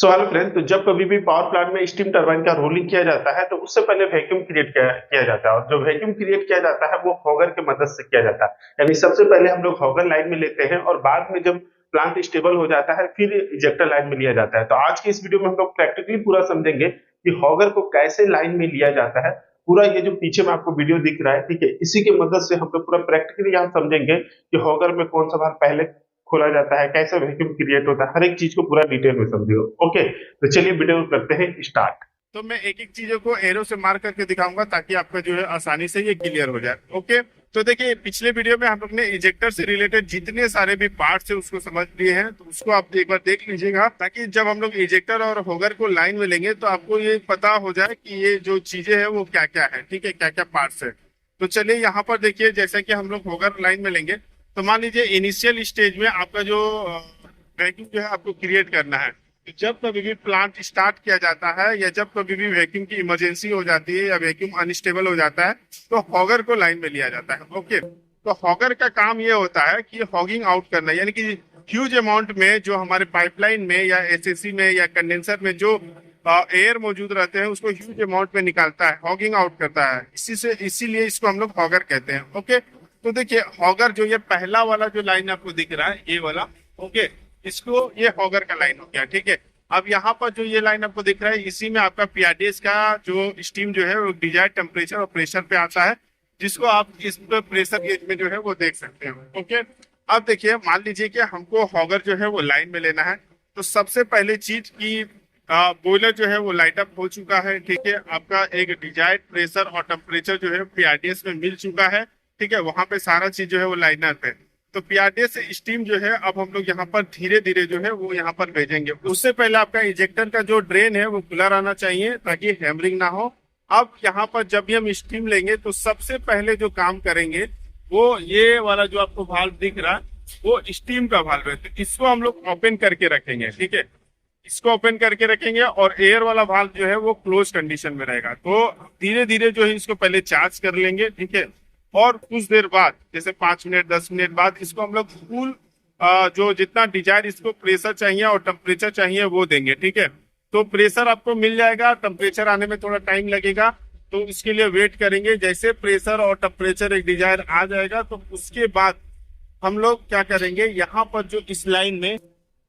So hello friend, तो जब कभी भी पावर प्लांट में स्टीम टरबाइन का रोलिंग किया जाता है तो उससे पहले वैक्यूम क्रिएट किया जाता है। और जो वैक्यूम क्रिएट किया जाता है वो हॉगर की मदद से किया जाता है। यानी सबसे पहले हम लोग हॉगर लाइन में लेते हैं और बाद में जब प्लांट स्टेबल हो जाता है फिर इजेक्टर लाइन में लिया जाता है। तो आज के इस वीडियो में हम लोग प्रैक्टिकली पूरा समझेंगे कि हॉगर को कैसे लाइन में लिया जाता है। पूरा ये जो पीछे में आपको वीडियो दिख रहा है, ठीक है, इसी की मदद से हम लोग पूरा प्रैक्टिकली यहाँ समझेंगे कि हॉगर में कौन सा भाग पहले खोला जाता है, कैसे वैक्यूम क्रिएट होता है, हर एक चीज को पूरा डिटेल में समझिए। ओके, तो चलिए वीडियो करते हैं स्टार्ट। तो मैं एक एक चीजों को एरो से मार्क करके दिखाऊंगा ताकि आपका जो है आसानी से ये क्लियर हो जाए। ओके, तो देखिए पिछले वीडियो में हम लोग ने इजेक्टर से रिलेटेड जितने सारे भी पार्ट्स है उसको समझ लिए हैं, तो उसको आप एक बार देख लीजिएगा ताकि जब हम लोग इजेक्टर और होगर को लाइन में लेंगे तो आपको ये पता हो जाए कि ये जो चीजें है वो क्या क्या है, ठीक है, क्या क्या पार्ट्स है। तो चलिए यहाँ पर देखिए, जैसे कि हम लोग होगर लाइन में लेंगे तो मान लीजिए इनिशियल स्टेज में आपका जो वैक्यूम जो है आपको क्रिएट करना है। तो जब कभी भी प्लांट स्टार्ट किया जाता है या जब कभी भी वैक्यूम की इमरजेंसी हो जाती है या वैक्यूम अनस्टेबल हो जाता है तो हॉगर को लाइन में लिया जाता है। ओके, तो हॉगर का काम ये होता है कि हॉगिंग आउट करना, यानी कि ह्यूज अमाउंट में जो हमारे पाइपलाइन में या एसएससी में या कंडेंसर में जो एयर मौजूद रहते हैं उसको ह्यूज अमाउंट में निकालता है, हॉगिंग आउट करता है। इसीलिए इसको हम लोग हॉगर कहते हैं। ओके, तो देखिए हॉगर जो ये पहला वाला जो लाइन आपको दिख रहा है ये वाला, ओके, इसको ये हॉगर का लाइन हो गया, ठीक है। अब यहाँ पर जो ये लाइन आपको दिख रहा है इसी में आपका पीआरडीएस का जो स्टीम जो है वो डिजायर्ड टेम्परेचर और प्रेशर पे आता है, जिसको आप इस प्रेशर गेज में जो है वो देख सकते हैं। ओके, अब देखिए मान लीजिए कि हमको हॉगर जो है वो लाइन में लेना है, तो सबसे पहले चीज की बॉयलर जो है वो लाइट अप हो चुका है, ठीक है। आपका एक डिजायर्ड प्रेशर और टेम्परेचर जो है पीआरडीएस में मिल चुका है, ठीक है। वहां पे सारा चीज जो है वो लाइन अप है। तो पीआरडीएस से स्टीम जो है अब हम लोग यहाँ पर धीरे धीरे जो है वो यहाँ पर भेजेंगे। उससे पहले आपका इजेक्टर का जो ड्रेन है वो खुला रहना चाहिए ताकि हैमरिंग ना हो। अब यहाँ पर जब भी हम स्टीम लेंगे तो सबसे पहले जो काम करेंगे वो ये वाला जो आपको वाल्व दिख रहा है वो स्टीम का वाल्व है, तो इसको हम लोग ओपन करके रखेंगे, ठीक है। इसको ओपन करके रखेंगे और एयर वाला वाल्व जो है वो क्लोज कंडीशन में रहेगा। तो धीरे धीरे जो है इसको पहले चार्ज कर लेंगे, ठीक है। और कुछ देर बाद जैसे 5 मिनट 10 मिनट बाद इसको हम लोग फुल जो जितना डिजायर इसको प्रेशर चाहिए और टेम्परेचर चाहिए वो देंगे, ठीक है। तो प्रेशर आपको मिल जाएगा, टेम्परेचर आने में थोड़ा टाइम लगेगा, तो इसके लिए वेट करेंगे। जैसे प्रेशर और टेम्परेचर एक डिजायर आ जाएगा तो उसके बाद हम लोग क्या करेंगे, यहाँ पर जो इस लाइन में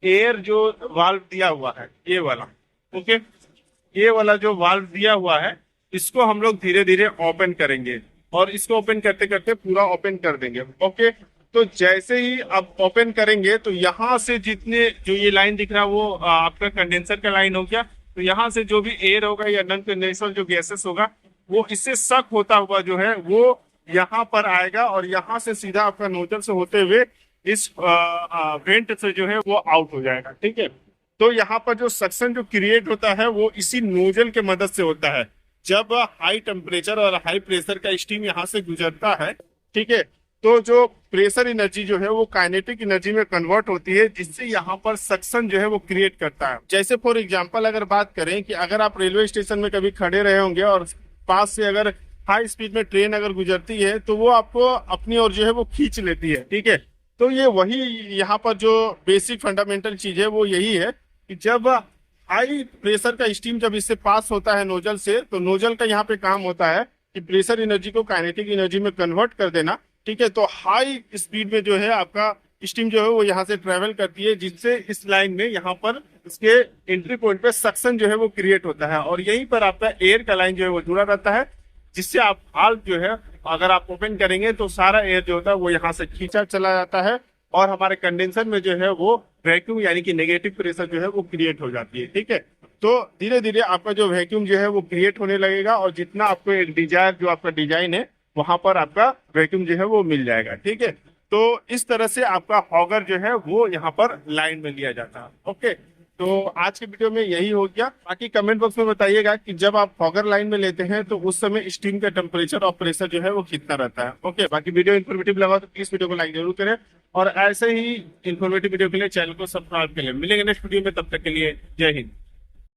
एयर जो वाल्व दिया हुआ है ये वाला, ओके, ये वाला जो वाल्व दिया हुआ है इसको हम लोग धीरे धीरे ओपन करेंगे और इसको ओपन करते करते पूरा ओपन कर देंगे। ओके, तो जैसे ही आप ओपन करेंगे तो यहाँ से जितने जो ये लाइन दिख रहा है वो आपका कंडेंसर का लाइन हो गया। तो यहाँ से जो भी एयर होगा या नॉन कंडेंसर जो गैसेस होगा वो इससे सक होता हुआ जो है वो यहाँ पर आएगा और यहाँ से सीधा आपका नोजल से होते हुए इस वेंट से जो है वो आउट हो जाएगा, ठीक है। तो यहाँ पर जो सक्शन जो क्रिएट होता है वो इसी नोजल के मदद से होता है। जब हाई टेम्परेचर और हाई प्रेशर का स्टीम यहाँ से गुजरता है, ठीक है, तो जो प्रेशर एनर्जी जो है वो काइनेटिक एनर्जी में कन्वर्ट होती है, जिससे यहाँ पर सक्शन जो है वो क्रिएट करता है। जैसे फॉर एग्जांपल अगर बात करें कि अगर आप रेलवे स्टेशन में कभी खड़े रहे होंगे और पास से अगर हाई स्पीड में ट्रेन अगर गुजरती है तो वो आपको अपनी ओर जो है वो खींच लेती है, ठीक है। तो ये वही यहाँ पर जो बेसिक फंडामेंटल चीज है वो यही है कि जब हाई प्रेशर का स्टीम जब इससे पास होता है नोजल से, तो नोजल का यहाँ पे काम होता है कि प्रेशर एनर्जी को काइनेटिक एनर्जी में कन्वर्ट कर देना, ठीक है। तो हाई स्पीड में जो है आपका स्टीम जो है वो यहाँ से ट्रेवल करती है, जिससे इस लाइन में यहाँ पर इसके एंट्री पॉइंट पे सक्शन जो है वो क्रिएट होता है और यहीं पर आपका एयर का लाइन जो है वो जुड़ा रहता है, जिससे आप वाल्व जो है अगर आप ओपन करेंगे तो सारा एयर जो होता है वो यहाँ से खींचा चला जाता है और हमारे कंडेंसर में जो है वो वैक्यूम यानी कि नेगेटिव प्रेशर जो है वो क्रिएट हो जाती है, ठीक है। तो धीरे धीरे आपका जो वैक्यूम जो है वो क्रिएट होने लगेगा और जितना आपको एक डिजायर जो आपका डिजाइन है वहां पर आपका वैक्यूम जो है वो मिल जाएगा, ठीक है। तो इस तरह से आपका हॉगर जो है वो यहाँ पर लाइन में लिया जाता है। ओके, तो आज के वीडियो में यही हो गया। बाकी कमेंट बॉक्स में बताइएगा कि जब आप हॉगर लाइन में लेते हैं तो उस समय स्टीम का टेम्परेचर और प्रेशर जो है वो कितना रहता है। ओके, बाकी वीडियो इन्फॉर्मेटिव लगा तो प्लीज वीडियो को लाइक जरूर करें और ऐसे ही इन्फॉर्मेटिव वीडियो के लिए चैनल को सब्सक्राइब करें। मिलेंगे नेक्स्ट वीडियो में, तब तक के लिए जय हिंद।